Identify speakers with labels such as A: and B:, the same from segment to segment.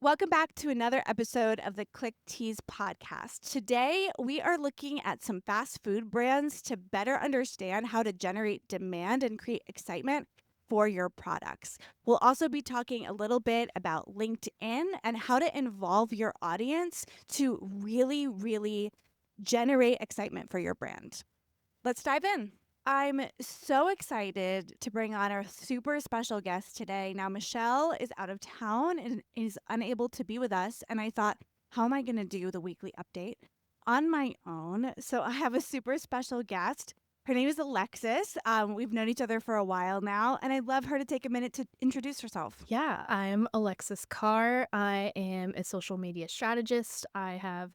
A: Welcome back to another episode of the Tease podcast. Today, we are looking at some fast food brands to better understand how to generate demand and create excitement for your products. We'll also be talking a little bit about LinkedIn and how to involve your audience to really generate excitement for your brand. Let's dive in. I'm so excited to bring on our super special guest today. Now, Michelle is out of town and is unable to be with us. And I thought, how am I going to do the weekly update on my own? So I have a super special guest. Her name is Alexis. We've known each other for a while now, and I'd love her to take a minute to introduce herself.
B: Yeah, I'm Alexis Carr. I am a social media strategist. I have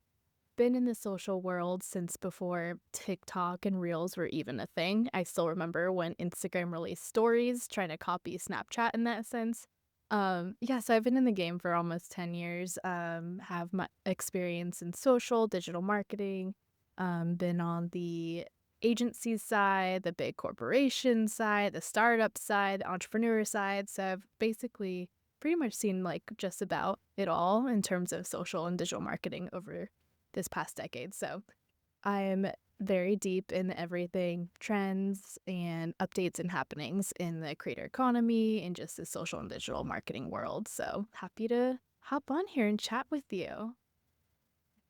B: been in the social world since before TikTok and Reels were even a thing. I still remember when Instagram released stories, trying to copy Snapchat in that sense. So I've been in the game for almost 10 years. Have my experience in social, digital marketing, been on the agency side, the big corporation side, the startup side, the entrepreneur side. So I've basically pretty much seen like just about it all in terms of social and digital marketing over this past decade. So I'm very deep in everything trends and updates and happenings in the creator economy and just the social and digital marketing world. So happy to hop on here and chat with you.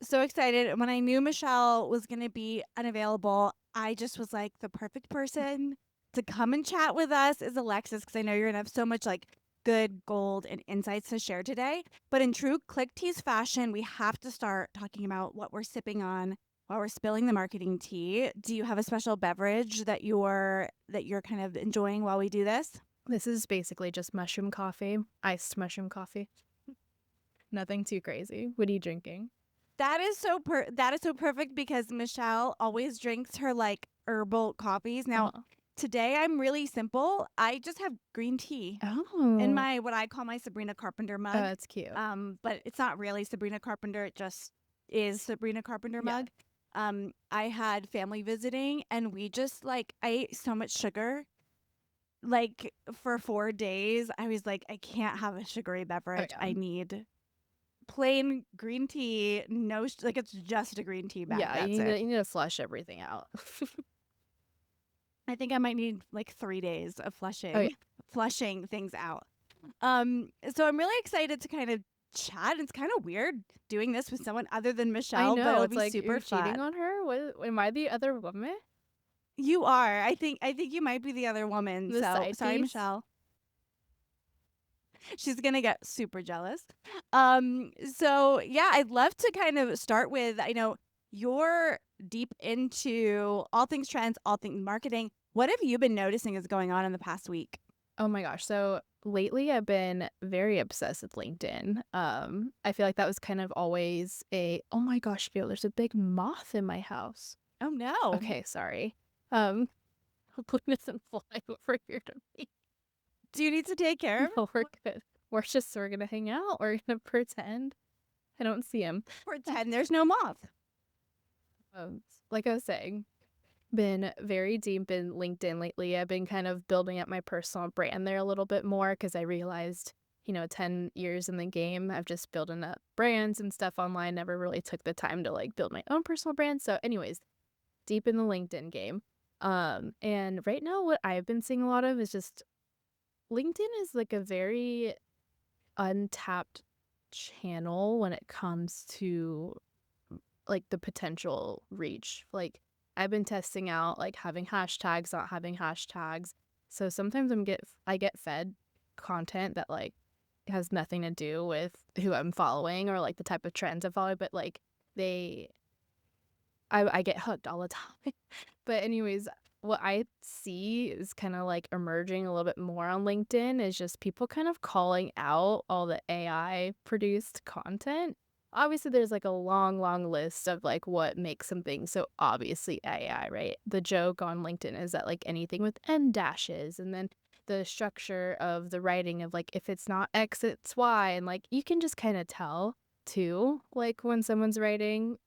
A: So excited. When I knew Michelle was going to be unavailable, I just was like, the perfect person to come and chat with us is Alexis, because I know you're going to have so much like good gold and insights to share today. But in true Tease fashion, we have to start talking about what we're sipping on while we're spilling the marketing tea. Do you have a special beverage that you're kind of enjoying while we do this?
B: This is basically just mushroom coffee, iced mushroom coffee. Nothing too crazy. What are you drinking?
A: That is so perfect because Michelle always drinks her like herbal coffees. Now,
B: Oh.
A: today I'm really simple. I just have green tea in
B: Oh.
A: my what I call my Sabrina Carpenter
B: Oh,
A: mug.
B: that's cute.
A: But it's not really Sabrina Carpenter. It just is Sabrina Carpenter
B: Yeah.
A: mug. I had family visiting and we just like I ate so much sugar. Like for 4 days, I was like, I can't have a sugary
B: Oh,
A: beverage.
B: yeah.
A: I need plain green tea. No, like it's just a green tea bag.
B: Yeah,
A: That's it.
B: you need to flush everything out.
A: I think I might need like 3 days of
B: Oh, yeah.
A: flushing things out. So I'm really excited to kind of chat. It's kind of weird doing this with someone other than
B: I
A: Michelle, but
B: know.
A: it'll
B: It's
A: be
B: like
A: super
B: you're cheating
A: fun.
B: on her. What? Am I the other woman?
A: You are. I think you might be the other woman.
B: The
A: So
B: side
A: sorry,
B: piece?
A: Michelle. She's gonna get super jealous. So yeah, I'd love to kind of start with, I know you're deep into all things trends, all things marketing. What have you been noticing is going on in the past week?
B: Oh my gosh. So lately I've been very obsessed with LinkedIn. I feel like that was kind of always oh my gosh, Gil, there's a big moth in my house.
A: Oh no.
B: Okay, sorry. Um, hopefully it doesn't fly over here to me.
A: Do you need to take care of
B: No, we're good. We're gonna hang out. We're gonna pretend I don't see him.
A: pretend there's no moth?
B: Um, like I was saying, been very deep in LinkedIn lately. I've been kind of building up my personal brand there a little bit more because I realized, 10 years in the game, I've just building up brands and stuff online. Never really took the time to like build my own personal brand. So, anyways, deep in the LinkedIn game. And right now, what I've been seeing a lot of is just LinkedIn is like a very untapped channel when it comes to like the potential reach. Like I've been testing out like having hashtags, not having hashtags. So sometimes I get fed content that like has nothing to do with who I'm following or like the type of trends I follow, but like they I get hooked all the time. But anyways, what I see is kind of like emerging a little bit more on LinkedIn is just people kind of calling out all the AI produced content. Obviously, there's like a long list of like what makes something so obviously AI, right? The joke on LinkedIn is that like anything with M dashes and then the structure of the writing of like if it's not X, it's Y. And like you can just kind of tell too, like when someone's writing.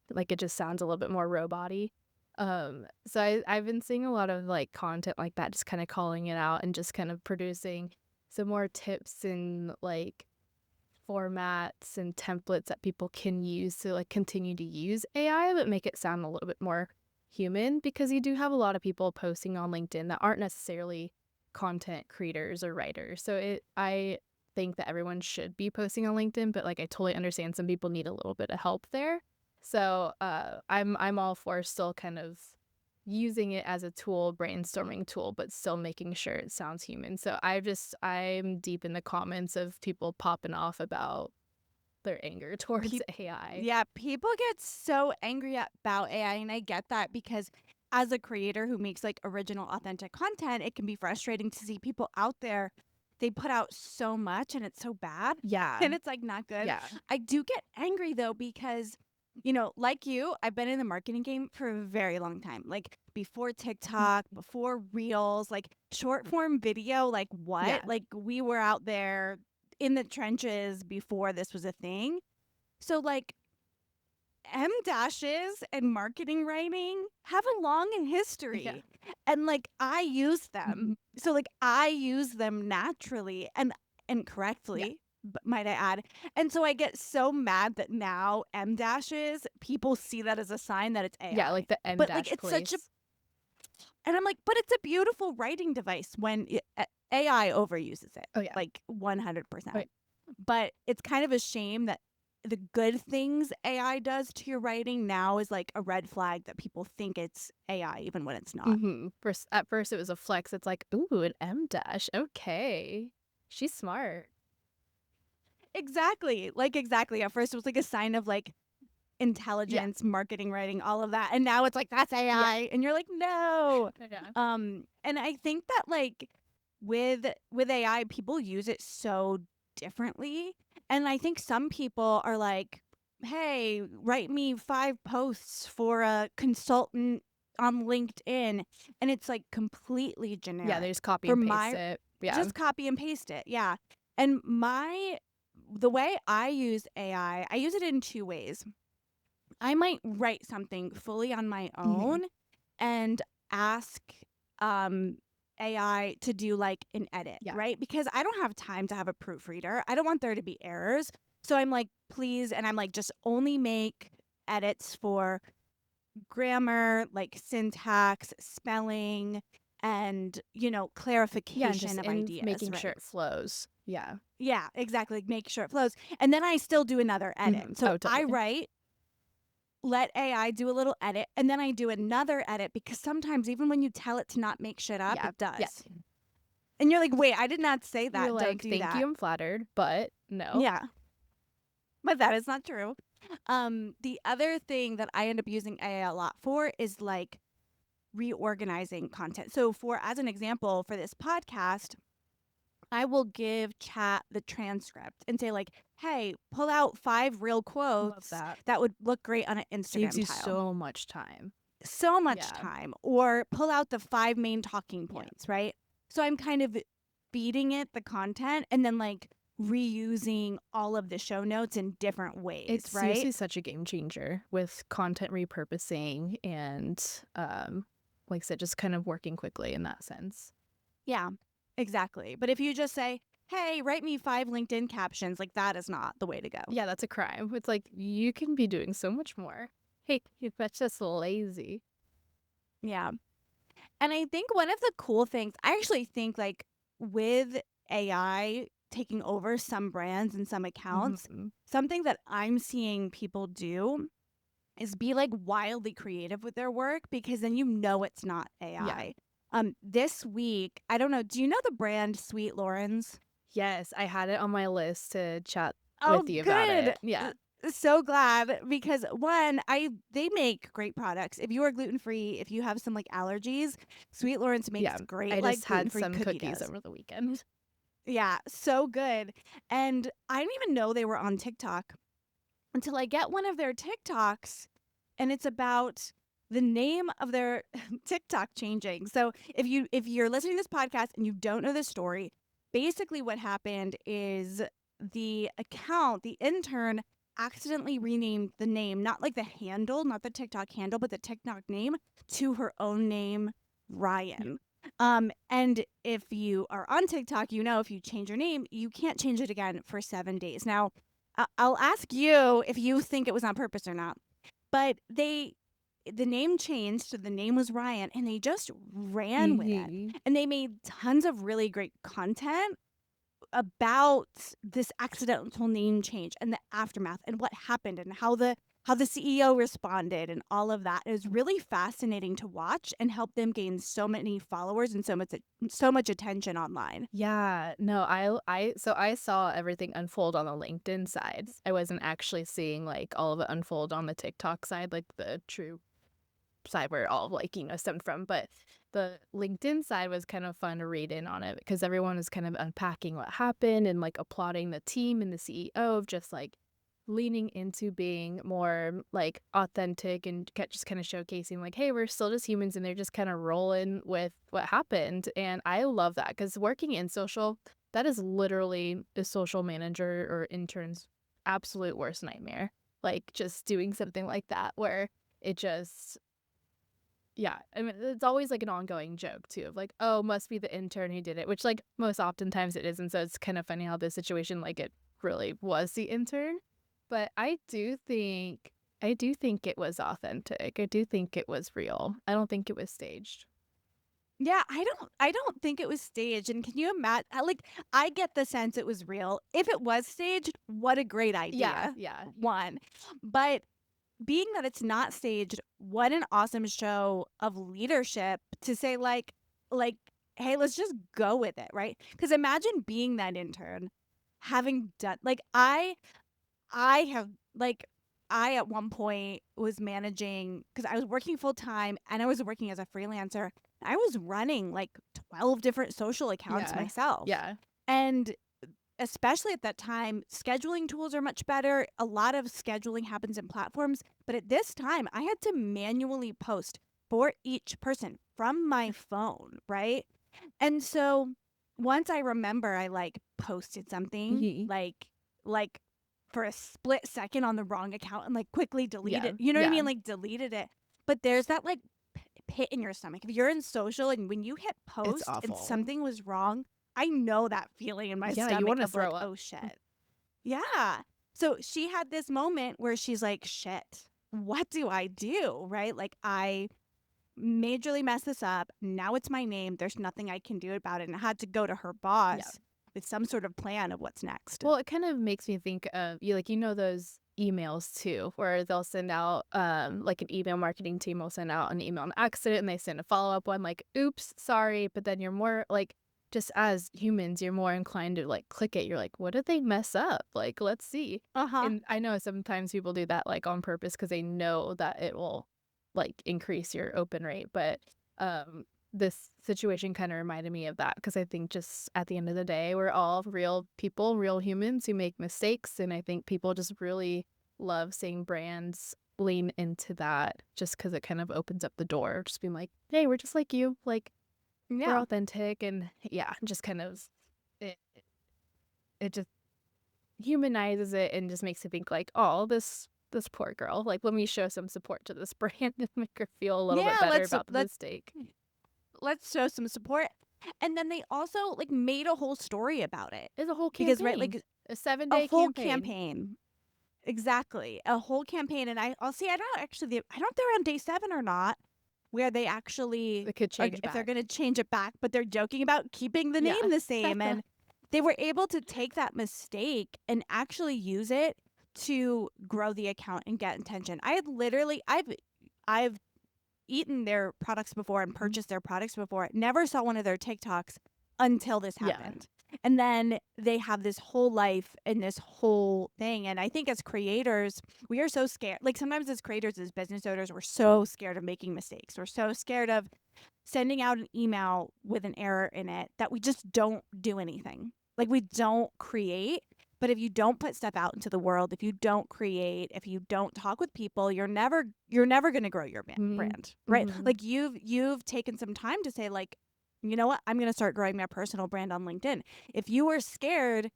B: Like it just sounds a little bit more robot-y. So I've been seeing a lot of like content like that, just kind of calling it out and just kind of producing some more tips and like formats and templates that people can use to like continue to use AI, but make it sound a little bit more human, because you do have a lot of people posting on LinkedIn that aren't necessarily content creators or writers. So I think that everyone should be posting on LinkedIn, but like I totally understand some people need a little bit of help there. So I'm all for still kind of using it as a tool, brainstorming tool, but still making sure it sounds human. So I'm deep in the comments of people popping off about their anger towards AI.
A: Yeah, people get so angry about AI, and I get that because as a creator who makes like original, authentic content, it can be frustrating to see people out there. They put out so much and it's so bad.
B: Yeah.
A: And it's like not good.
B: Yeah.
A: I do get angry though because, like you, I've been in the marketing game for a very long time. Like before TikTok, before Reels, like short form video, like what?
B: Yeah.
A: Like we were out there in the trenches before this was a thing. So like M dashes and marketing writing have a long history.
B: Yeah.
A: And like I use them. So like I use them naturally and correctly, might I add. And so I get so mad that now M dashes, people see that as a sign that it's AI.
B: Yeah, like the M
A: but
B: dash
A: like it's
B: place.
A: such a and I'm like, but it's a beautiful writing device when AI overuses it.
B: Oh yeah.
A: Like 100%.
B: Right.
A: But it's kind of a shame that the good things AI does to your writing now is like a red flag that people think it's AI even when it's not.
B: At first it was a flex. It's like, ooh, an M dash. Okay. She's smart.
A: Exactly. Exactly. At first it was like a sign of like intelligence, marketing, writing, all of that. And now it's like, that's AI. And you're like, no.
B: Yeah.
A: And I think that like with AI, people use it so differently. And I think some people are like, hey, write me 5 posts for a consultant on LinkedIn. And it's like completely generic.
B: Yeah, they just copy and paste it. Yeah.
A: Just copy and paste it. Yeah. And the way I use AI, I use it in 2 ways. I might write something fully on my own and ask AI to do like an edit, right? Because I don't have time to have a proofreader. I don't want there to be errors. So I'm like, please, and I'm like, just only make edits for grammar, like syntax, spelling, and, clarification of ideas.
B: Making
A: right?
B: sure it flows. Yeah.
A: Yeah, exactly. Like, make sure it flows. And then I still do another edit. So
B: totally.
A: I write, let AI do a little edit, and then I do another edit because sometimes even when you tell it to not make shit up, it does.
B: Yeah.
A: And you're like, wait, I did not say that.
B: You're
A: Don't
B: like,
A: do
B: thank
A: that.
B: you, I'm flattered, but no.
A: Yeah. But that is not true. The other thing that I end up using AI a lot for is like reorganizing content. So as an example, for this podcast, I will give chat the transcript and say like, hey, pull out 5 real quotes that would look great on an Instagram
B: Saves you
A: tile.
B: so much time.
A: So much time. Or pull out the 5 main talking points, right? So I'm kind of feeding it the content and then like reusing all of the show notes in different ways,
B: it's
A: right?
B: seriously such a game changer with content repurposing and like I said, just kind of working quickly in that sense.
A: Yeah, exactly. But if you just say, hey, write me 5 LinkedIn captions, like that is not the way to go.
B: Yeah, that's a crime. It's like, you can be doing so much more. Hey, that's just lazy.
A: Yeah. And I think one of the cool things, I actually think like with AI taking over some brands and some accounts, something that I'm seeing people do is be like wildly creative with their work because then it's not AI. This week, I don't know, do you know the brand Sweet Loren's?
B: Yes, I had it on my list to chat
A: Oh,
B: with you
A: good.
B: about it. Yeah.
A: So glad because one, they make great products. If you are gluten free, if you have some like allergies, Sweet Loren's makes great.
B: I
A: like
B: just had some
A: cookies
B: over the weekend.
A: Yeah, so good. And I didn't even know they were on TikTok until I get one of their TikToks, and it's about the name of their TikTok changing. So if you're listening to this podcast and you don't know this story, basically what happened is the intern accidentally renamed the name, not like the handle, not the TikTok handle, but the TikTok name to her own name, Ryan. And if you are on TikTok, if you change your name, you can't change it again for 7 days. Now, I'll ask you if you think it was on purpose or not. But the name changed, so the name was Ryan, and they just ran with it.
B: Mhm.
A: And they made tons of really great content about this accidental name change and the aftermath and what happened and how the CEO responded and all of that. Is really fascinating to watch and help them gain so many followers and so much attention online.
B: Yeah, no, so I saw everything unfold on the LinkedIn side. I wasn't actually seeing like all of it unfold on the TikTok side, like the true side where it all like, stemmed from. But the LinkedIn side was kind of fun to read in on it because everyone was kind of unpacking what happened and like applauding the team and the CEO of just like leaning into being more like authentic and just kind of showcasing like, hey, we're still just humans, and they're just kind of rolling with what happened. And I love that because working in social, that is literally a social manager or intern's absolute worst nightmare. Like just doing something like that where it just, yeah, I mean, it's always like an ongoing joke too of like, oh, must be the intern who did it, which like most oftentimes it is. And so it's kind of funny how this situation, like it really was the intern. But I do think it was authentic. I do think it was real. I don't think it was staged.
A: Yeah, I don't think it was staged. And can you imagine, like, I get the sense it was real. If it was staged, what a great
B: Yeah,
A: idea.
B: yeah.
A: One. But being that it's not staged, what an awesome show of leadership to say like, hey, let's just go with it, right? Because imagine being that intern, having done like I have like I at one point was managing because I was working full time and I was working as a freelancer. I was running like 12 different social accounts
B: Yeah.
A: myself.
B: Yeah.
A: And especially at that time, scheduling tools are much better. A lot of scheduling happens in platforms. But at this time, I had to manually post for each person from my phone, right? And so once I remember I like posted something
B: Mhm.
A: like for a split second on the wrong account and like quickly
B: Yeah.
A: deleted, you know what I
B: Yeah.
A: mean? Like deleted it. But there's that like pit in your stomach. If you're in social and when you hit
B: It's
A: post and
B: awful.
A: something was wrong, I know that feeling in my
B: Yeah, you
A: stomach
B: want to
A: of like,
B: throw up.
A: oh shit. Yeah. So she had this moment where she's like, shit, what do I do? Right? Like I majorly messed this up. Now it's my name. There's nothing I can do about it. And I had to go to her
B: Yeah.
A: boss with some sort of plan of what's next.
B: Well, it kind of makes me think of those emails too, where they'll send out like an email marketing team will send out an email on accident and they send a follow-up one like, oops, sorry, but then you're more like just as humans, you're more inclined to like click it. You're like, what did they mess up? Like, let's see.
A: Uh huh.
B: And I know sometimes people do that like on purpose because they know that it will like increase your open rate, but um this situation kind of reminded me of that because I think just at the end of the day, we're all real people, real humans who make mistakes. And I think people just really love seeing brands lean into that just because it kind of opens up the door, just being like, hey, we're just like you. Like, we're
A: Yeah.
B: authentic. And yeah, just kind of, it, it just humanizes it and just makes it think like, oh, this poor girl. Like, let me show some support to this brand and make her feel a little bit
A: Yeah.
B: better
A: Let's
B: about the
A: let's
B: mistake.
A: let's show some support. And then they also like made a whole story about it
B: It's a whole
A: because right,
B: campaign,
A: like
B: a
A: a
B: 7-day
A: whole
B: campaign.
A: campaign. Exactly. A whole campaign. And I'll see, I don't actually, I don't know if they're on day 7 or not, where they actually
B: It could
A: are,
B: change
A: if they're
B: back.
A: going to change it back, but they're joking about keeping the
B: Yeah.
A: name the same. And they were able to take that mistake and actually use it to grow the account and get attention. I've eaten their products before and
B: Mhm.
A: purchased their products before. Never saw one of their TikToks until this
B: Yeah.
A: happened. And then they have this whole life and this whole thing. And I think as creators, we are so scared. Like sometimes as creators, as business owners, we're so scared of making mistakes. We're so scared of sending out an email with an error in it that we just don't do anything. Like we don't create. But if you don't put stuff out into the world, if you don't create, if you don't talk with people, you're never going to grow your
B: Mhm.
A: brand, right?
B: Mhm.
A: Like you've taken some time to say like, you know what? I'm going to start growing my personal brand on LinkedIn. If you were scared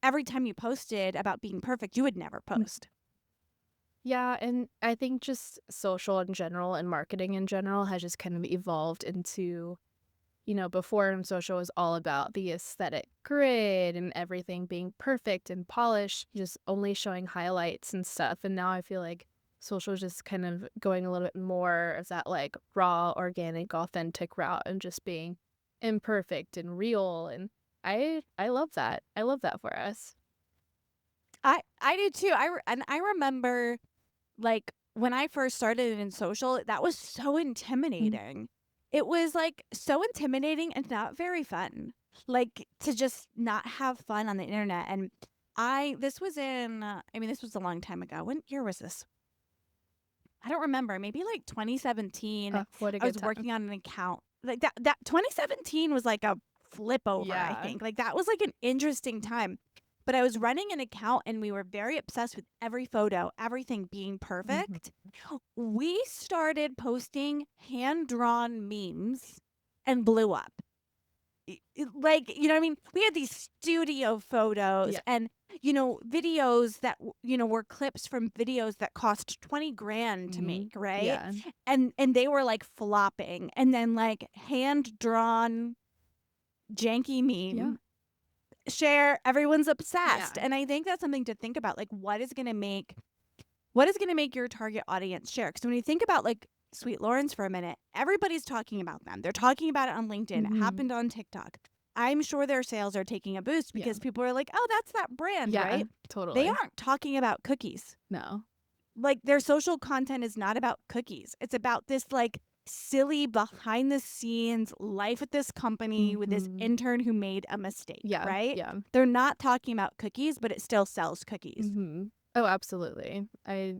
A: every time you posted about being perfect, you would never post.
B: Yeah, and I think just social in general and marketing in general has just kind of evolved into before in social was all about the aesthetic grid and everything being perfect and polished, just only showing highlights and stuff. And now I feel like social is just kind of going a little bit more of that like raw, organic, authentic route and just being imperfect and real. And I love that. I love that for us.
A: I do too. I remember like when I first started in social, that was so intimidating. It was like so intimidating and not very fun. Like to just not have fun on the internet. And this was this was a long time ago. When year was this? I don't remember. Maybe like 2017.
B: What a
A: I
B: good
A: was
B: time.
A: working on an account. Like that 2017 was like a flip over, I
B: Yeah.
A: think. Like that was like an interesting time. But I was running an account and we were very obsessed with every photo, everything being perfect. We started posting hand-drawn memes and blew up. Like, you know what I mean? We had these studio photos
B: Yeah.
A: and, videos that, were clips from videos that cost 20 grand to make, right?
B: Yeah.
A: And they were like flopping. And then like hand-drawn janky meme.
B: Yeah.
A: Share, everyone's obsessed.
B: Yeah.
A: And I think that's something to think about. Like, what is going to make your target audience share? Because when you think about like Sweet Loren's for a minute, everybody's talking about them. They're talking about it on LinkedIn. It happened on TikTok. I'm sure their sales are taking a boost because people are like, oh, that's that brand,
B: Yeah,
A: right?
B: totally.
A: They aren't talking about cookies.
B: No.
A: Like their social content is not about cookies. It's about this like silly behind the scenes life at this company with this intern who made a mistake, right?
B: Yeah.
A: They're not talking about cookies, but it still sells cookies.
B: Oh, absolutely. I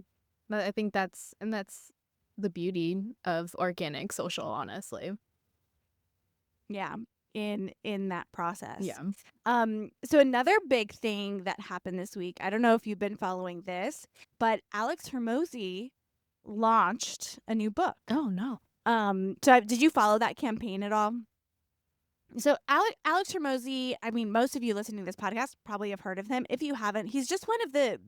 B: think that's the beauty of organic social, honestly.
A: Yeah, in that process.
B: Yeah.
A: So another big thing that happened this week, I don't know if you've been following this, but Alex Hormozi launched a new book.
B: Oh, no.
A: So did you follow that campaign at all? So Alex Hormozi, I mean, most of you listening to this podcast probably have heard of him. If you haven't, he's just one of the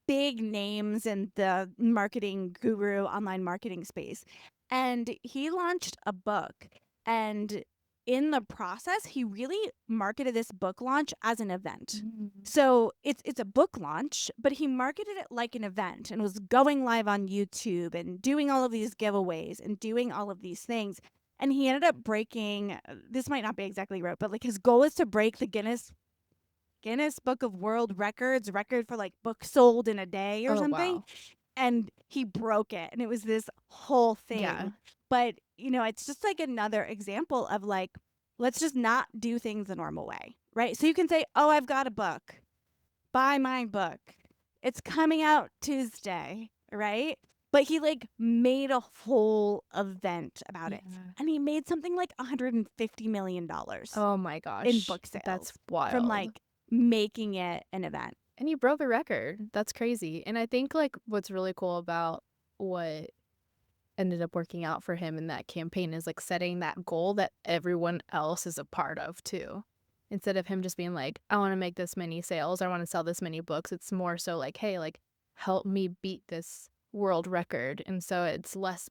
A: big names in the marketing guru, online marketing space. And he launched a book. And in the process, he really marketed this book launch as an event. So it's a book launch, but he marketed it like an event and was going live on YouTube and doing all of these giveaways and doing all of these things. And he ended up breaking, this might not be exactly right, but like his goal is to break the Guinness Book of World Records record for like books sold in a day or something.
B: Wow.
A: And he broke it. And it was this whole thing.
B: Yeah.
A: But, it's just like another example of like, let's just not do things the normal way, right? So you can say, oh, I've got a book. Buy my book. It's coming out Tuesday, right? But he like made a whole event about it. And he made something like $150 million
B: Oh my gosh.
A: in book sales.
B: That's wild.
A: From like making it an event.
B: And he broke a record. That's crazy. And I think like what's really cool about what ended up working out for him in that campaign is like setting that goal that everyone else is a part of too. Instead of him just being like, I want to make this many sales, I want to sell this many books. It's more so like, hey, like help me beat this world record. And so it's less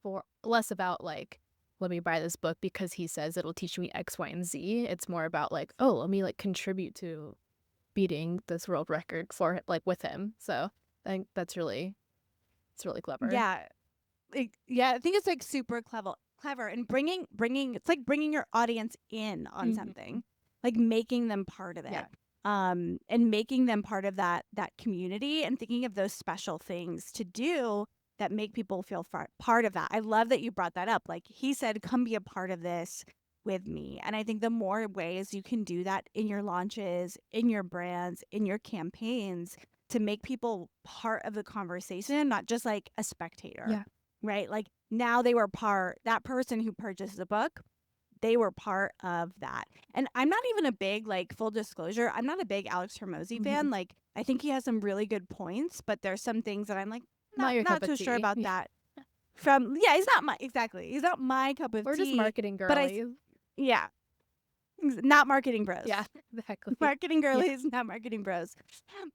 B: about like, let me buy this book because he says it'll teach me X, Y, and Z. It's more about like, oh, let me like contribute to beating this world record for like with him. So I think it's really clever.
A: Yeah. I think it's like super clever and bringing it's like bringing your audience in on something, like making them part of it.
B: Yeah.
A: And making them part of that community and thinking of those special things to do that make people feel part of that. I love that you brought that up. Like he said, come be a part of this with me. And I think the more ways you can do that in your launches, in your brands, in your campaigns to make people part of the conversation, not just like a spectator.
B: Yeah.
A: Right? Like now they were that person who purchased the book, they were part of that. And I'm not even a big, like, full disclosure, I'm not a big Alex Hormozi fan. Like, I think he has some really good points, but there's some things that I'm like, not too sure about that. He's not my cup of tea.
B: We're just marketing girlies.
A: Yeah. Not marketing bros.
B: Yeah, exactly.
A: Marketing girlies, not marketing bros.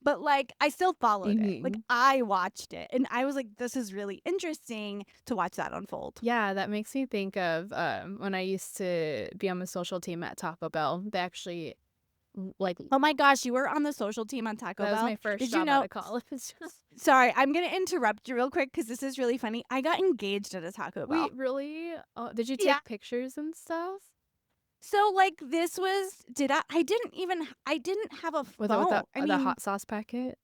A: But like, I still followed it. Like, I watched it, and I was like, this is really interesting to watch that unfold.
B: Yeah, that makes me think of when I used to be on the social team at Taco Bell. They actually like
A: Oh my gosh, you were on the social team on Taco
B: that was
A: Bell.
B: my first
A: Did
B: job
A: you
B: out
A: know?
B: of college.
A: Sorry, I'm gonna interrupt you real quick because this is really funny. I got engaged at a Taco Bell.
B: Wait, really? Oh, did you
A: Yeah.
B: take pictures and stuff?
A: So like, this was I didn't have a
B: With
A: phone.
B: the,
A: I
B: the
A: mean,
B: hot sauce packet?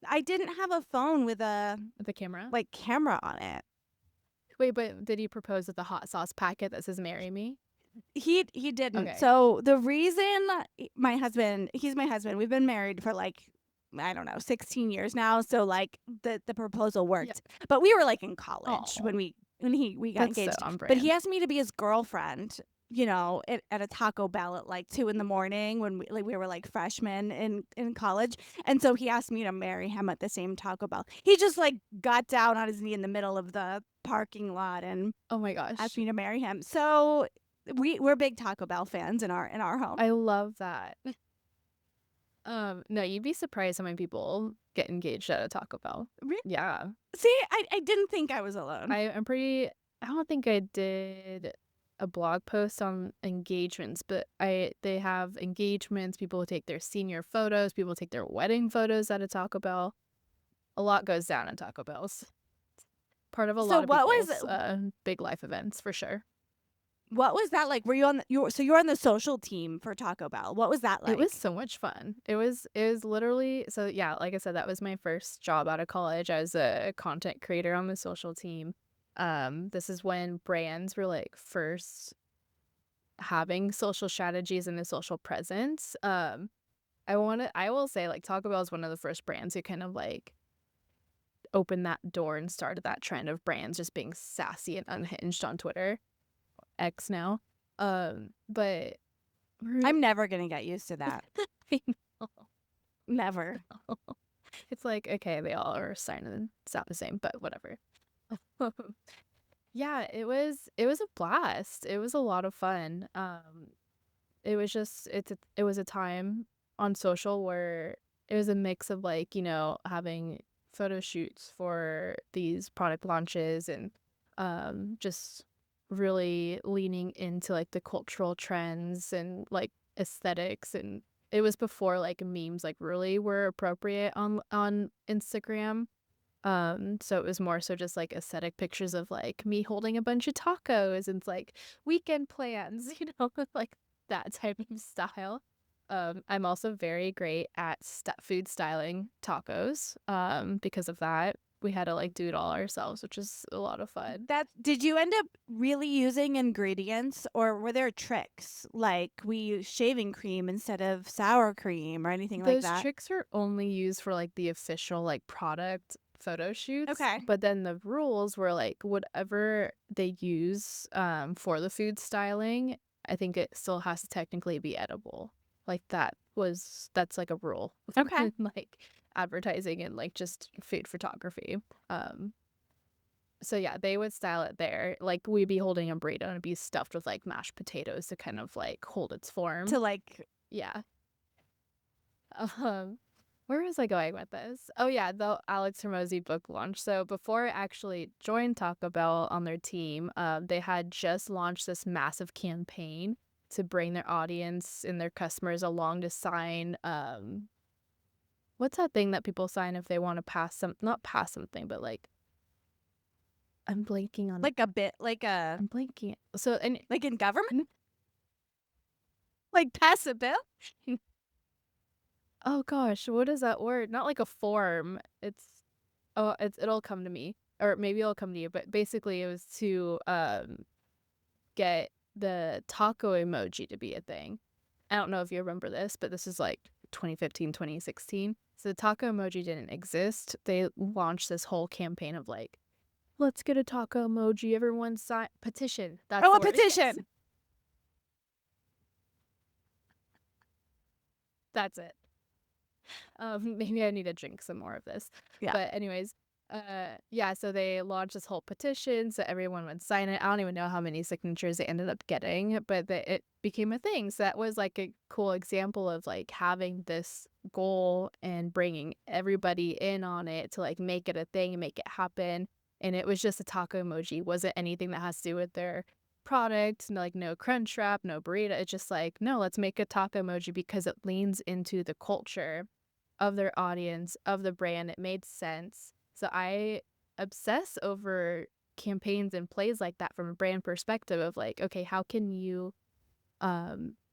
A: I didn't have a phone with a
B: With the camera?
A: like camera on it.
B: Wait, but did he propose with the hot sauce packet that says "Marry me"?
A: He didn't.
B: Okay.
A: So the reason my husband, he's my husband. We've been married for like, I don't know, 16 years now. So like the proposal worked. But we were like in college
B: Aw.
A: when we got
B: That's so
A: engaged.
B: on
A: But he
B: brand.
A: asked me to be his girlfriend, you know, at a Taco Bell at like 2 a.m. when we were like freshmen in college. And so he asked me to marry him at the same Taco Bell. He just like got down on his knee in the middle of the parking lot and
B: Oh my gosh.
A: asked me to marry him. So we're big Taco Bell fans in our home.
B: I love that. No, you'd be surprised how many people get engaged at a Taco Bell. Yeah.
A: See, I didn't think I was alone.
B: I don't think I did a blog post on engagements, but they have engagements, people take their senior photos, people take their wedding photos at a Taco Bell. A lot goes down at Taco Bell's. Part of a lot of people's big life events for sure.
A: What was that like? Were you on you're on the social team for Taco Bell? What was that like?
B: It was so much fun. It was literally, so yeah, like I said, that was my first job out of college. I was a content creator on the social team. This is when brands were like first having social strategies and a social presence. I will say like Taco Bell is one of the first brands who kind of like opened that door and started that trend of brands just being sassy and unhinged on Twitter. X now. But
A: I'm never gonna get used to that. Never.
B: It's like, okay, they all are starting to sound the same, but whatever. Yeah, it was a blast. It was a lot of fun. It was just it was a time on social where it was a mix of like, you know, having photo shoots for these product launches and just really leaning into like the cultural trends and like aesthetics, and it was before like memes like really were appropriate on Instagram. So it was more so just like aesthetic pictures of like me holding a bunch of tacos and it's like weekend plans, you know, like that type of style. I'm also very great at food styling tacos. Because of that, we had to like do it all ourselves, which is a lot of fun.
A: Did you end up really using ingredients, or were there tricks like we use shaving cream instead of sour cream or anything like that?
B: Those tricks are only used for like the official like product photo shoots.
A: Okay.
B: But then the rules were like whatever they use for the food styling, I think it still has to technically be edible. Like that's like a rule.
A: Okay.
B: Like advertising and like just food photography. So yeah, they would style it there. Like we'd be holding a burrito and it'd be stuffed with like mashed potatoes to kind of like hold its form.
A: To like,
B: Yeah. Where was I going with this? Oh yeah, the Alex Hormozi book launch. So before I actually joined Taco Bell on their team, they had just launched this massive campaign to bring their audience and their customers along to sign what's that thing that people sign if they want to not pass something, but like I'm blanking on
A: like a bit, like a,
B: I'm blanking. So and
A: like in government, like pass a bill.
B: oh gosh, what is that word? Not like a form. It'll come to me, or maybe it'll come to you. But basically, it was to get the taco emoji to be a thing. I don't know if you remember this, but this is like 2015, 2016. So the taco emoji didn't exist. They launched this whole campaign of like, let's get a taco emoji. Everyone sign petition. That's
A: Oh,
B: the
A: a
B: word.
A: petition.
B: Yes. That's it. Maybe I need to drink some more of this.
A: Yeah.
B: But anyways, Yeah, so they launched this whole petition so everyone would sign it. I don't even know how many signatures they ended up getting, but it became a thing. So that was like a cool example of like having this goal and bringing everybody in on it to like make it a thing and make it happen. And it was just a taco emoji. Wasn't anything that has to do with their product, like no crunch wrap, no burrito. It's just like, no, let's make a taco emoji because it leans into the culture of their audience, of the brand. It made sense. So I obsess over campaigns and plays like that from a brand perspective of like, okay, how can you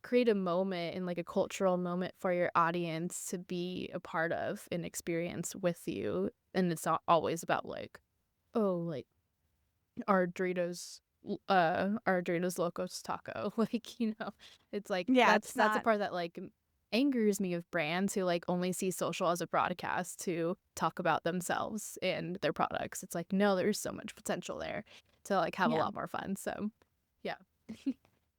B: create a moment and like a cultural moment for your audience to be a part of and experience with you? And it's not always about like, oh, like our Doritos Locos Taco. Like, it's like
A: Yeah,
B: that's
A: it's
B: that's a
A: not.
B: part that like angers me of brands who like only see social as a broadcast to talk about themselves and their products. It's like, no, there's so much potential there to like have a
A: Yeah.
B: lot more fun. So yeah.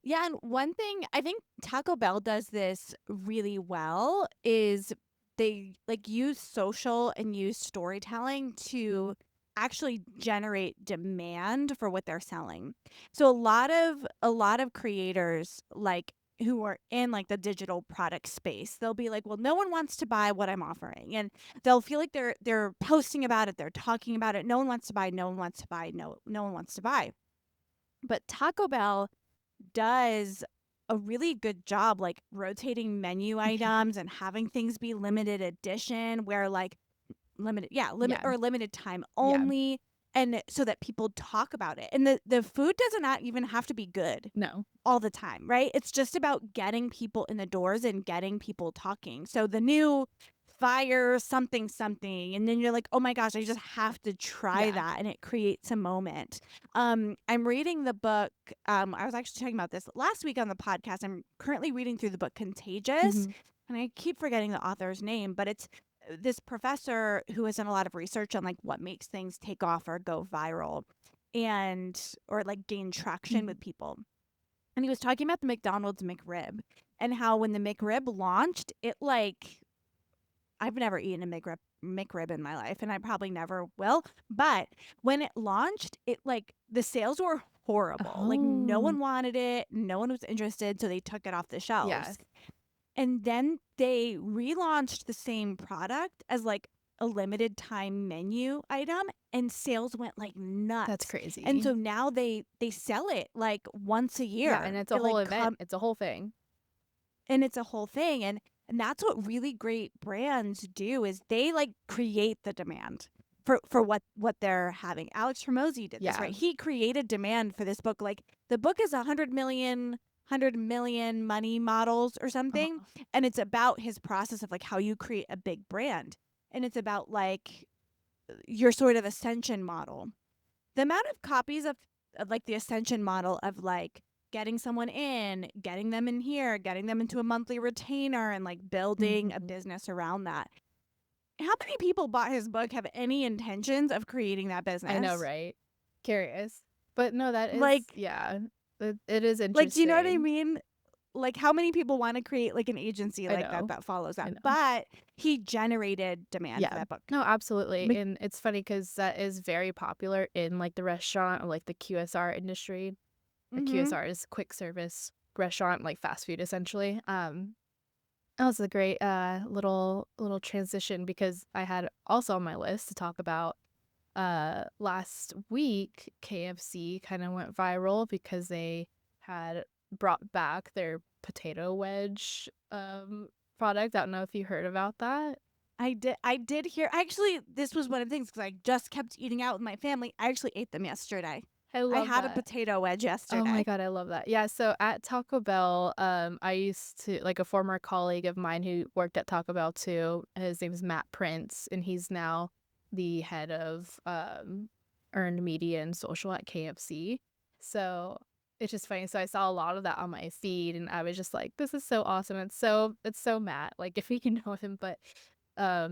A: Yeah, and one thing I think Taco Bell does this really well is they like use social and use storytelling to actually generate demand for what they're selling. So a lot of creators like who are in like the digital product space, they'll be like, "Well, no one wants to buy what I'm offering." And they'll feel like they're posting about it, they're talking about it. No one wants to buy, no one wants to buy, no one wants to buy. But Taco Bell does a really good job like rotating menu items and having things be limited edition where like
B: Yeah.
A: limited time
B: Yeah.
A: only, and so that people talk about it. And the food doesn't not even have to be good
B: No.
A: all the time, right? It's just about getting people in the doors and getting people talking. So the new fire something something, and then you're like, oh my gosh, I just have to try
B: Yeah.
A: that, and it creates a moment. I'm reading the book. I was actually talking about this last week on the podcast. I'm currently reading through the book Contagious,
B: Hmm.
A: and I keep forgetting the author's name, but it's this professor who has done a lot of research on like what makes things take off or go viral and or like gain traction with people. And he was talking about the McDonald's McRib and how when the McRib launched, it like I've never eaten a McRib in my life, and I probably never will. But when it launched, it like the sales were horrible. Like no
B: Oh.
A: one wanted it, no one was interested, so they took it off the
B: Yeah.
A: shelves. And then they relaunched the same product as like a limited time menu item, and sales went like
B: That's
A: nuts. And
B: crazy.
A: so now they sell it like once a
B: Yeah, and
A: year.
B: it's a
A: It
B: whole
A: like
B: event. It's a whole thing.
A: and it's a whole thing, and that's what really great brands do is they like create the demand for what they're having. Alex Hormozi did this,
B: Yeah.
A: right? He created demand for this book. Like the book is 100 million money models or something,
B: Uh-huh.
A: and it's about his process of like how you create a big brand, and it's about like your sort of ascension model. The amount of copies of like the ascension model of like getting someone in, getting them in here, getting them into a monthly retainer, and like building a
B: Hmm.
A: business around that. How many people bought his book have any intentions of creating that
B: I know,
A: business?
B: right? Curious. But no, that is,
A: Like,
B: yeah, it is
A: do you know what I
B: interesting.
A: mean? Like, how many people want to create like an agency
B: I
A: like that
B: know.
A: that follows
B: I
A: that?
B: know.
A: But he generated demand for
B: Yeah.
A: that book.
B: No, absolutely.
A: Mc-
B: And it's funny because that is very popular in like the restaurant or like the QSR industry. A
A: mm-hmm.
B: QSR is quick service restaurant, like fast food essentially. That was a great little transition because I had also on my list to talk about last week KFC kind of went viral because they had brought back their potato wedge product. I don't know if you heard about that.
A: I did hear. Actually, this was one of the things because I just kept eating out with my family. I actually ate them yesterday.
B: I
A: I
B: love
A: had a
B: that.
A: potato wedge
B: Oh my
A: yesterday.
B: God, I love that. Yeah, so at Taco Bell, I used to like a former colleague of mine who worked at Taco Bell too. His name is Matt Prince, and he's now the head of earned media and social at KFC. So it's just funny. So I saw a lot of that on my feed, and I was just like, "This is so awesome!" It's so Matt. Like if you know him, but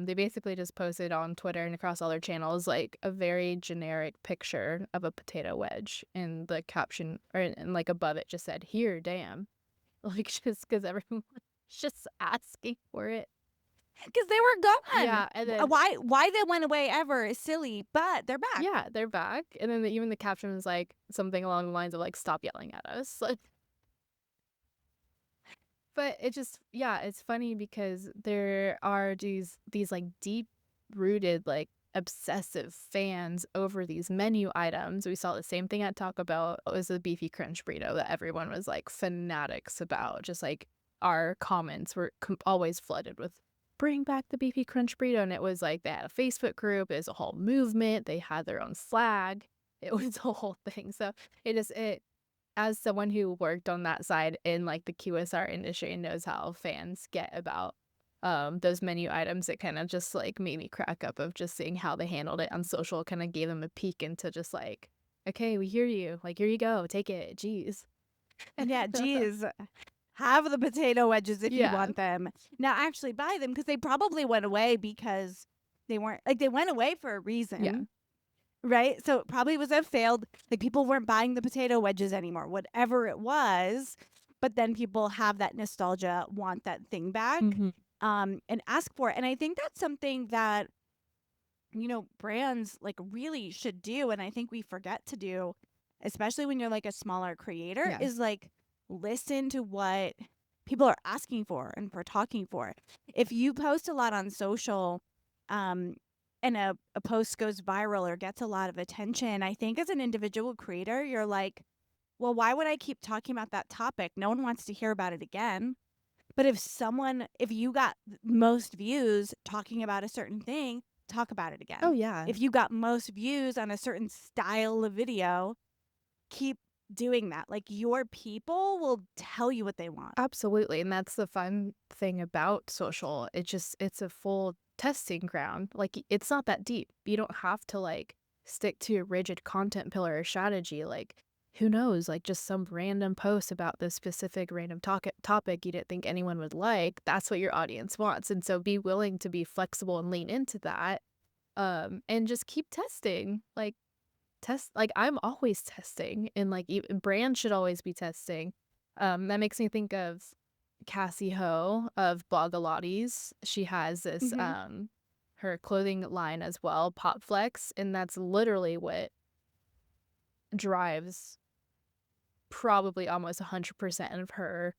B: they basically just posted on Twitter and across all their channels like a very generic picture of a potato wedge, and the caption or and like above it just said "Here, damn," like just because everyone was just asking for it.
A: because they were gone.
B: Yeah, and then
A: Why they went away ever is silly, but they're back.
B: yeah, they're back. And then even the caption was like something along the lines of like, "Stop yelling at us." Like, but it just, yeah, it's funny because there are these like deep rooted like obsessive fans over these menu items. We saw the same thing at Taco Bell. It was a beefy crunch burrito that everyone was like fanatics about. Just like our comments were always flooded with bring back the beefy crunch burrito, and it was like they had a Facebook group. It was a whole movement. They had their own flag. It was a whole thing. So it as someone who worked on that side in like the QSR industry and knows how fans get about those menu items, it kind of just like made me crack up of just seeing how they handled it on social. Kind of gave them a peek into just like, okay, we hear you, like here you go, take it, jeez.
A: And yeah, geez, have the potato wedges if you
B: Yeah.
A: want them. Now actually buy them, because they probably went away because they weren't, like, they went away for a reason.
B: Yeah.
A: Right? So it probably was a failed, like, people weren't buying the potato wedges anymore, whatever it was. But then people have that nostalgia, want that thing back,
B: Mhm.
A: and ask for it. And I think that's something that, brands like really should do. And I think we forget to do, especially when you're like a smaller creator,
B: Yeah.
A: is like listen to what people are asking for and for talking for. If you post a lot on social, and a post goes viral or gets a lot of attention, I think as an individual creator, you're like, well, why would I keep talking about that topic? No one wants to hear about it again. But if you got most views talking about a certain thing, talk about it again.
B: Oh yeah.
A: If you got most views on a certain style of video, keep doing that. Like, your people will tell you what they want.
B: Absolutely. And that's the fun thing about social. It's a full testing ground. Like it's not that deep. You don't have to like stick to a rigid content pillar or strategy. Like who knows, like just some random post about this specific random topic you didn't think anyone would like. That's what your audience wants. And so be willing to be flexible and lean into that. And just keep testing. Like I'm always testing, and like even brands should always be testing. That makes me think of Cassie Ho of Blogilates. She has this her clothing line as well, PopFlex, and that's literally what drives probably almost 100% of her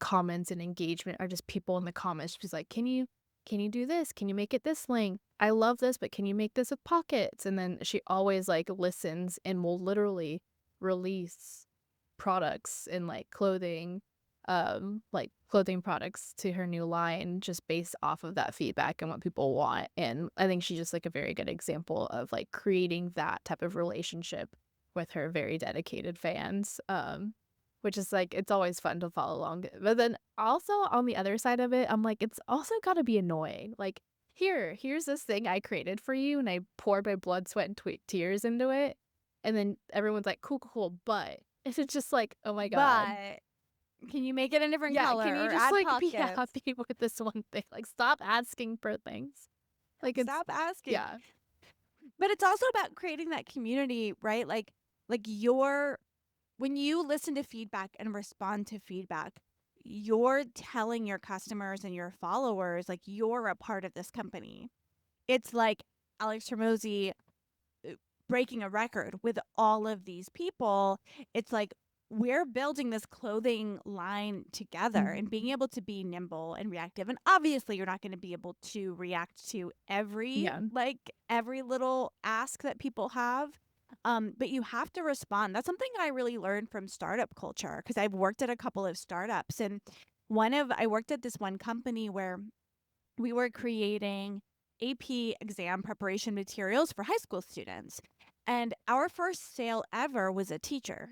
B: comments and engagement are just people in the comments. She's like, can you do this? Can you make it this length? I love this, but can you make this with pockets? And then she always like listens and will literally release products and like clothing products to her new line just based off of that feedback and what people want. And I think she's just like a very good example of like creating that type of relationship with her very dedicated fans. Which is like, it's always fun to follow along. But then also on the other side of it, I'm like, it's also got to be annoying. Like, here's this thing I created for you, and I poured my blood, sweat, and tears into it. And then everyone's like, cool, but it's just like, oh my God.
A: But can you make it a different color?
B: Can you
A: or
B: just
A: add
B: like
A: pockets?
B: be happy with this one thing? Like, stop asking for things. Like,
A: Stop asking.
B: yeah.
A: But it's also about creating that community, right? Like when you listen to feedback and respond to feedback, you're telling your customers and your followers, like, you're a part of this company. It's like Alex Hormozi breaking a record with all of these people. It's like we're building this clothing line together and being able to be nimble and reactive. And obviously you're not going to be able to react to every little ask that people have. But you have to respond. That's something I really learned from startup culture, because I've worked at a couple of startups, and I worked at this one company where we were creating AP exam preparation materials for high school students. And our first sale ever was a teacher.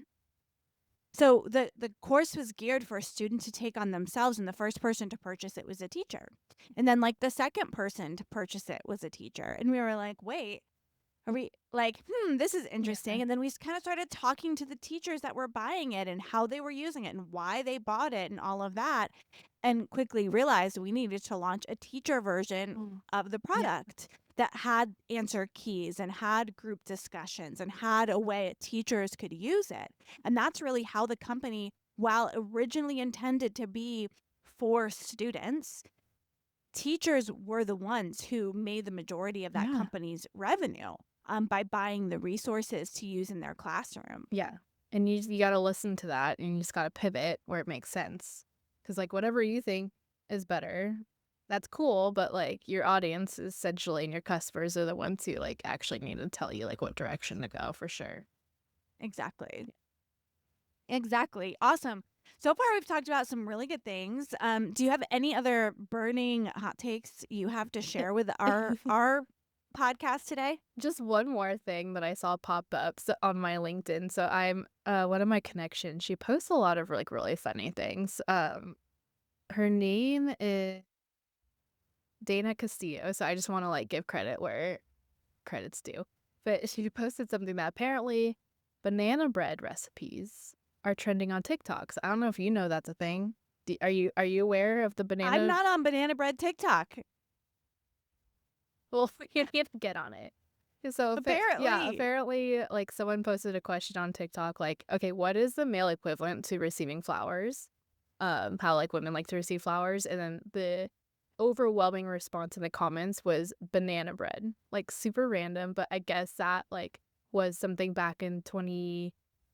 A: So the course was geared for a student to take on themselves, and the first person to purchase it was a teacher. And then like the second person to purchase it was a teacher. And we were like, wait, are we like, this is interesting.
B: Yeah.
A: And then we kind of started talking to the teachers that were buying it and how they were using it and why they bought it and all of that. And quickly realized we needed to launch a teacher version of the product that had answer keys and had group discussions and had a way teachers could use it. And that's really how the company, while originally intended to be for students, teachers were the ones who made the majority of that
B: Yeah.
A: company's revenue by buying the resources to use in their classroom.
B: Yeah. And you got to listen to that, and you just got to pivot where it makes sense. Because, like, whatever you think is better, that's cool, but, like, your audience essentially and your customers are the ones who, like, actually need to tell you, like, what direction to go for sure.
A: Exactly. Exactly. Awesome. So far, we've talked about some really good things. Do you have any other burning hot takes you have to share with our podcast today?
B: Just one more thing that I saw pop up on my LinkedIn. So I'm one of my connections. She posts a lot of like really funny things. Her name is Dana Castillo. So I just want to like give credit where credit's due. But she posted something that apparently banana bread recipes are trending on TikTok. So I don't know if you know that's a thing. Are you aware of the banana?
A: I'm not on banana bread TikTok.
B: Well, you need to get on it. So apparently, like someone posted a question on TikTok, like, okay, what is the male equivalent to receiving flowers? How like women like to receive flowers, and then the overwhelming response in the comments was banana bread, like super random, but I guess that like was something back in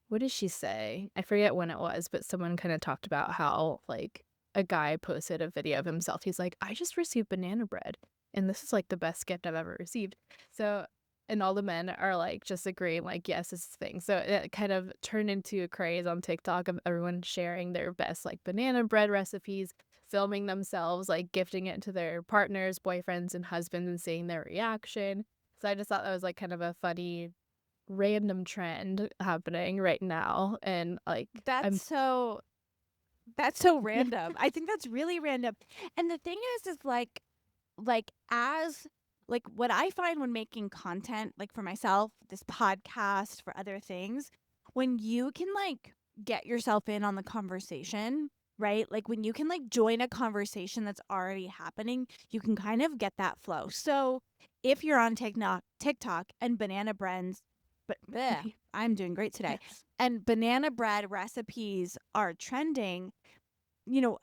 B: what did she say? I forget when it was, but someone kind of talked about how like a guy posted a video of himself. He's like, I just received banana bread, and this is like the best gift I've ever received. So, and all the men are like just agreeing, like, yes, this is a thing. So it kind of turned into a craze on TikTok of everyone sharing their best like banana bread recipes, filming themselves, like gifting it to their partners, boyfriends, and husbands, and seeing their reaction. So I just thought that was like kind of a funny random trend happening right now. And like
A: That's so random. I think that's really random. And the thing is as like what I find when making content, like for myself, this podcast, for other things, when you can like get yourself in on the conversation, right? Like when you can like join a conversation that's already happening, you can kind of get that flow. So if you're on TikTok and banana breads, but I'm doing great today, and banana bread recipes are trending,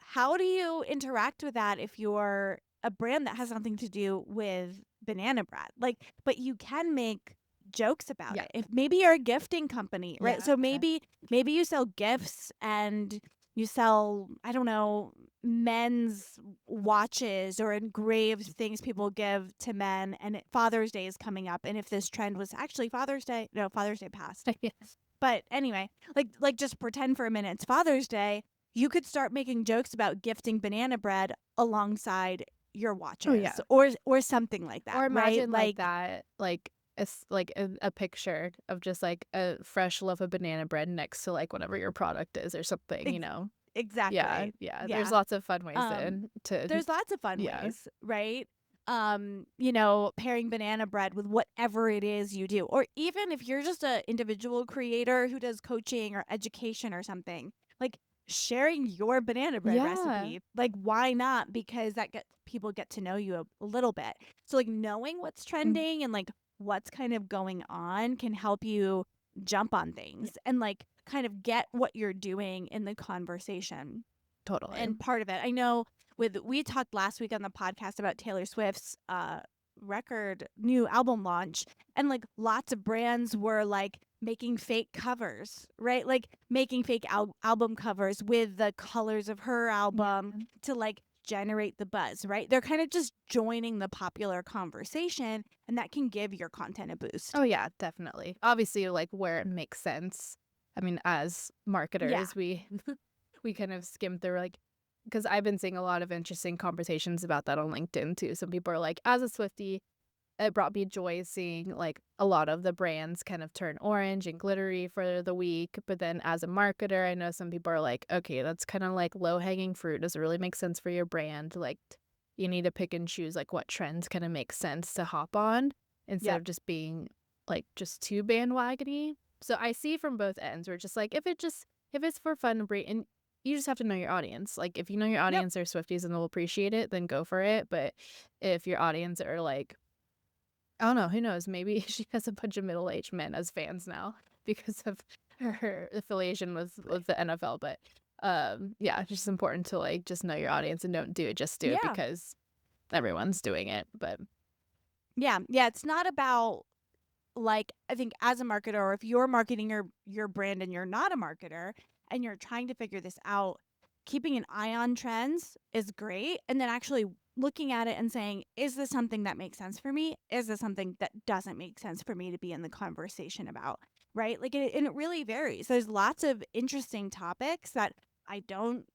A: how do you interact with that if you're a brand that has nothing to do with banana bread? Like, but you can make jokes about it. If maybe you're a gifting company, right? So maybe you sell gifts and you sell, I don't know, men's watches or engraved things people give to men, and Father's Day is coming up. And if this trend was actually Father's Day passed.
B: yes.
A: But anyway, like just pretend for a minute it's Father's Day. You could start making jokes about gifting banana bread alongside your watches, or something like that.
B: Or imagine
A: right?
B: like that, like a picture of just like a fresh loaf of banana bread next to like whatever your product is or something,
A: Exactly.
B: Yeah. There's lots of fun ways
A: There's lots of fun ways, right? Pairing banana bread with whatever it is you do, or even if you're just an individual creator who does coaching or education or something, like sharing your banana bread recipe, like why not? Because people get to know you a little bit. So like knowing what's trending and like what's kind of going on can help you jump on things and like kind of get what you're doing in the conversation.
B: Totally.
A: And part of it, I know we talked last week on the podcast about Taylor Swift's record new album launch, and like lots of brands were like making fake covers, right? Like making fake album covers with the colors of her album to like generate the buzz, right? They're kind of just joining the popular conversation, and that can give your content a boost.
B: Oh yeah, definitely. Obviously, like where it makes sense. I mean, as marketers, we kind of skim through like, because I've been seeing a lot of interesting conversations about that on LinkedIn too. Some people are like, as a Swiftie, it brought me joy seeing like a lot of the brands kind of turn orange and glittery for the week. But then as a marketer, I know some people are like, okay, that's kind of like low hanging fruit. Does it really make sense for your brand? Like you need to pick and choose like what trends kind of make sense to hop on instead of just being like just too bandwagony. So I see from both ends where just like if it's for fun and you just have to know your audience. Like if you know your audience are Swifties and they'll appreciate it, then go for it. But if your audience are like, I don't know, who knows? Maybe she has a bunch of middle-aged men as fans now because of her affiliation with the NFL. But it's just important to like just know your audience and don't do it. Just do it because everyone's doing it, but
A: Yeah. It's not about, like, I think as a marketer, or if you're marketing your brand and you're not a marketer and you're trying to figure this out, keeping an eye on trends is great. And then actually looking at it and saying, is this something that makes sense for me? Is this something that doesn't make sense for me to be in the conversation about? Right? Like, and it really varies. There's lots of interesting topics that I don't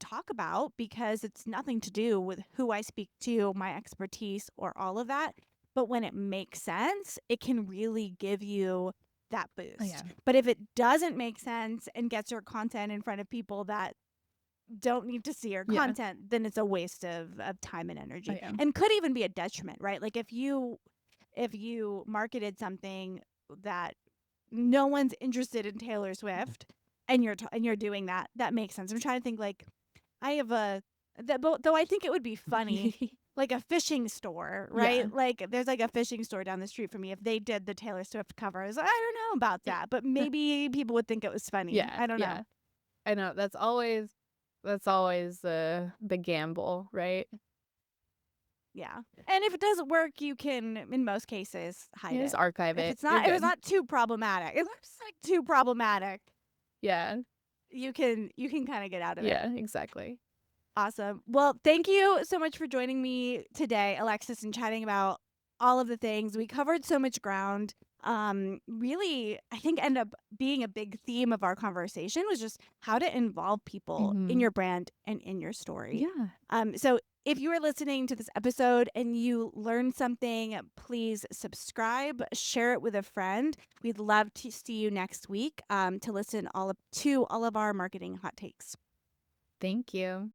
A: talk about because it's nothing to do with who I speak to, my expertise, or all of that. But when it makes sense, it can really give you that boost.
B: oh, yeah.
A: But if it doesn't make sense and gets your content in front of people that don't need to see your
B: Yeah.
A: content, then it's a waste of time and energy.
B: Oh, yeah.
A: And could even be a detriment, right? Like, if you marketed something that no one's interested in Taylor Swift, and you're doing that, that makes sense. I'm trying to think, like, I have though I think it would be funny, like a fishing store, right?
B: Yeah.
A: Like, there's like a fishing store down the street from me. If they did the Taylor Swift covers, I don't know about that, but maybe people would think it was funny.
B: Yeah.
A: I don't know.
B: Yeah. I know that's always the gamble, right?
A: Yeah. And if it doesn't work, you can, in most cases, hide
B: You just
A: it.
B: archive
A: If
B: it.
A: it's not,
B: You're
A: if it's
B: good.
A: not too problematic, if it's like too problematic,
B: Yeah.
A: you can kind of get out of it.
B: Yeah, exactly.
A: Awesome. Well, thank you so much for joining me today, Alexis, and chatting about all of the things. We covered so much ground. Really, I think end up being a big theme of our conversation was just how to involve people in your brand and in your story.
B: Yeah.
A: So if you are listening to this episode and you learned something, please subscribe, share it with a friend. We'd love to see you next week to listen to all of our marketing hot takes.
B: Thank you.